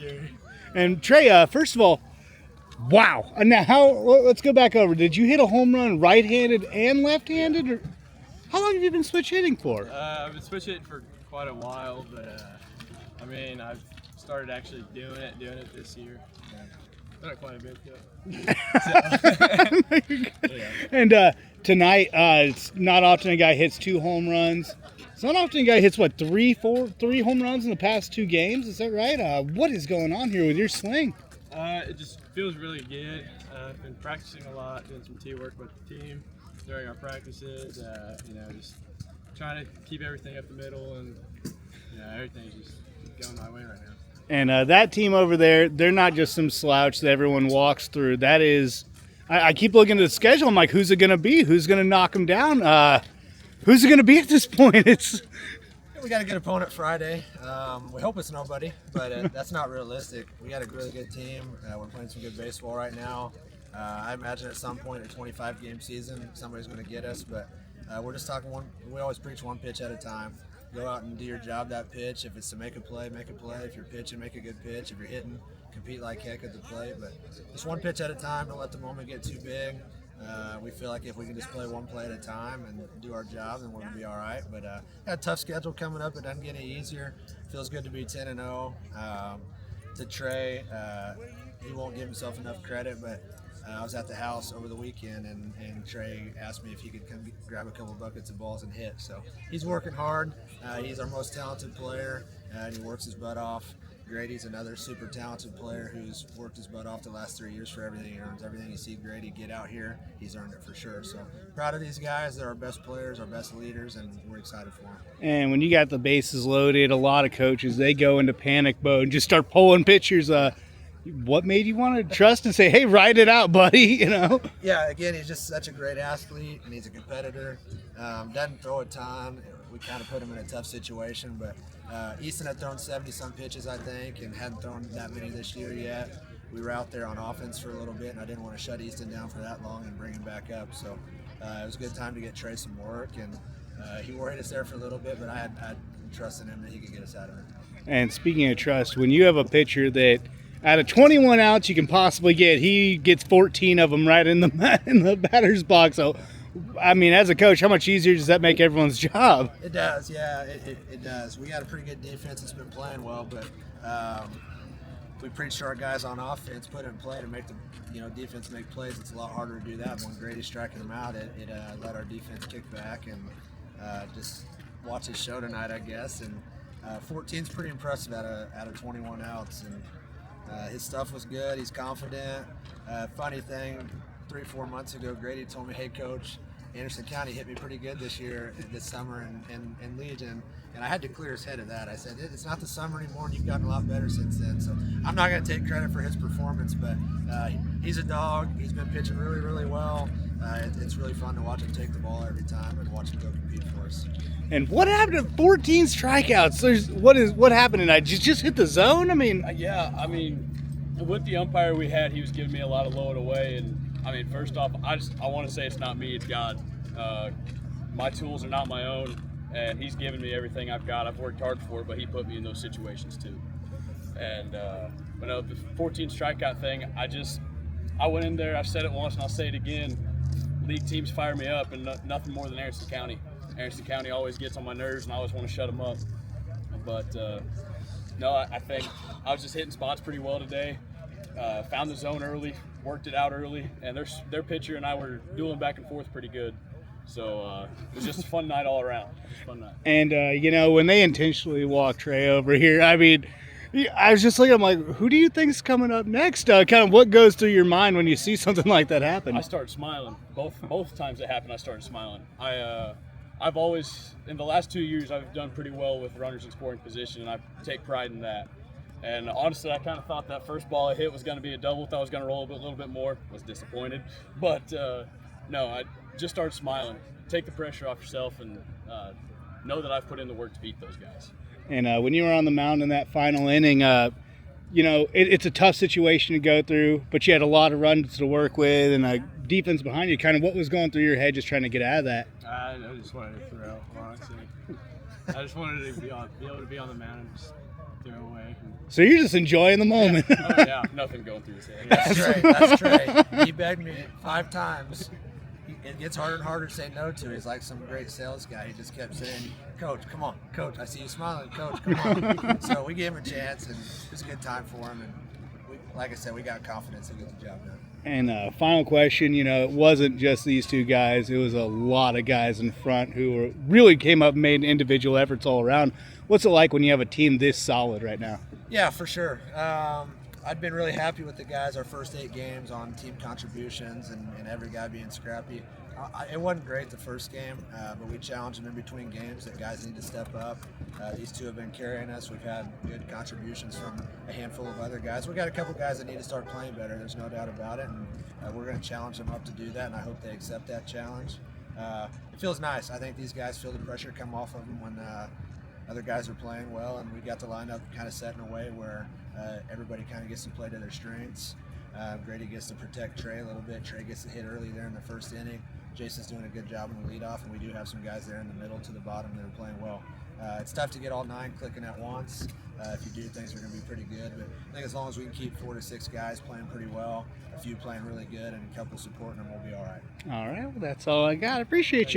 sure. And Trey, first of all, wow. Now, let's go back over. Did you hit a home run right-handed and left-handed? Or how long have you been switch hitting for? I've been switch hitting for quite a while, but I've started actually doing it this year. Done it quite a bit though. And tonight, it's not often a guy hits 2 home runs. It's not often a guy hits, three home runs in the past 2 games? Is that right? What is going on here with your swing? It just feels really good. I've been practicing a lot, doing some tee work with the team during our practices. Just trying to keep everything up the middle, and everything's just going my way right now. And that team over there, they're not just some slouch that everyone walks through. That is, I keep looking at the schedule. I'm like, who's it going to be? Who's going to knock them down? Who's it going to be at this point? We got a good opponent Friday. We hope it's nobody, but that's not realistic. We got a really good team. We're playing some good baseball right now. I imagine at some point in a 25-game season, somebody's going to get us, but we're just talking one. We always preach one pitch at a time. Go out and do your job that pitch. If it's to make a play, make a play. If you're pitching, make a good pitch. If you're hitting, compete like heck at the plate. But just one pitch at a time. Don't let the moment get too big. We feel like if we can just play one play at a time and do our job, then we're going to be all right. But got a tough schedule coming up. It doesn't get any easier. Feels good to be 10-0. To Trey, he won't give himself enough credit, but I was at the house over the weekend, and Trey asked me if he could come grab a couple buckets of balls and hit. So he's working hard. He's our most talented player, and he works his butt off. Grady's another super talented player who's worked his butt off the last 3 years for everything he earns. Everything you see Grady get out here, he's earned it for sure. So proud of these guys. They're our best players, our best leaders, and we're excited for them. And when you got the bases loaded, a lot of coaches, they go into panic mode and just start pulling pitchers. What made you want to trust and say, hey, ride it out, buddy, Yeah, again, he's just such a great athlete, and he's a competitor. Doesn't throw a ton. We kind of put him in a tough situation, but Easton had thrown 70-some pitches, I think, and hadn't thrown that many this year yet. We were out there on offense for a little bit, and I didn't want to shut Easton down for that long and bring him back up. So it was a good time to get Trey some work, and he worried us there for a little bit, but I had trust in him that he could get us out of it. And speaking of trust, when you have a pitcher that out of 21 outs you can possibly get, he gets 14 of them right in the batter's box. So, as a coach, how much easier does that make everyone's job? It does, yeah, it does. We got a pretty good defense that's been playing well, but we preach to our guys on offense, put it in play to make the defense make plays. It's a lot harder to do that. When Grady's striking them out, it let our defense kick back and just watch his show tonight, I guess. And 14's pretty impressive out of 21 outs. And his stuff was good. He's confident. Funny thing, 3-4 months ago, Grady told me, hey, Coach, Anderson County hit me pretty good this summer in Legion. And I had to clear his head of that. I said, it's not the summer anymore, and you've gotten a lot better since then. So I'm not going to take credit for his performance, but he's a dog. He's been pitching really, really well. It's really fun to watch him take the ball every time and watch him go compete for us. And what happened to 14 strikeouts? What happened tonight? Just hit the zone? With the umpire we had, he was giving me a lot of low and away. And first off, I want to say it's not me, it's God. My tools are not my own, and he's given me everything I've got. I've worked hard for it, but he put me in those situations too. And the 14 strikeout thing, I went in there. I've said it once, and I'll say it again. League teams fire me up, and nothing more than Anderson County. Anderson County always gets on my nerves, and I always want to shut them up. But I think I was just hitting spots pretty well today. Found the zone early, worked it out early, and their pitcher and I were dueling back and forth pretty good. So it was just a fun night all around. Fun night. And when they intentionally walk Trey over here, I was just looking, I'm like, who do you think's coming up next? Kind of what goes through your mind when you see something like that happen? I started smiling. Both times it happened, I started smiling. I've always, in the last 2 years, I've done pretty well with runners in scoring position, and I take pride in that. And honestly, I kind of thought that first ball I hit was going to be a double. Thought I was going to roll a little bit more. Was disappointed. But no, I just started smiling. Take the pressure off yourself and know that I've put in the work to beat those guys. And when you were on the mound in that final inning, it's a tough situation to go through, but you had a lot of runs to work with and a defense behind you. Kind of what was going through your head just trying to get out of that? I just wanted to throw, honestly. I just wanted to be able to be on the mound and just throw away. So you're just enjoying the moment. Oh yeah, nothing going through his head. That's Trey. That's Trey. He begged me 5 times. It gets harder and harder to say no to. He's like some great sales guy. He just kept saying, "Coach, come on, Coach. I see you smiling, Coach. Come on." So we gave him a chance, and it was a good time for him. And like I said, we got confidence to get the job done. And final question, it wasn't just these 2 guys. It was a lot of guys in front who really came up and made individual efforts all around. What's it like when you have a team this solid right now? Yeah, for sure. I've been really happy with the guys our first 8 games on team contributions and every guy being scrappy. It wasn't great the first game, but we challenged them in between games that guys need to step up. These 2 have been carrying us. We've had good contributions from a handful of other guys. We've got a couple guys that need to start playing better. There's no doubt about it, and we're going to challenge them up to do that, and I hope they accept that challenge. It feels nice. I think these guys feel the pressure come off of them when other guys are playing well, and we got the lineup kind of set in a way where everybody kind of gets to play to their strengths. Grady gets to protect Trey a little bit. Trey gets to hit early there in the first inning. Jason's doing a good job in the leadoff, and we do have some guys there in the middle to the bottom that are playing well. It's tough to get all 9 clicking at once. If you do, things are going to be pretty good. But I think as long as we can keep 4 to 6 guys playing pretty well, a few playing really good, and a couple supporting them, we'll be all right. All right, well, that's all I got. I appreciate you.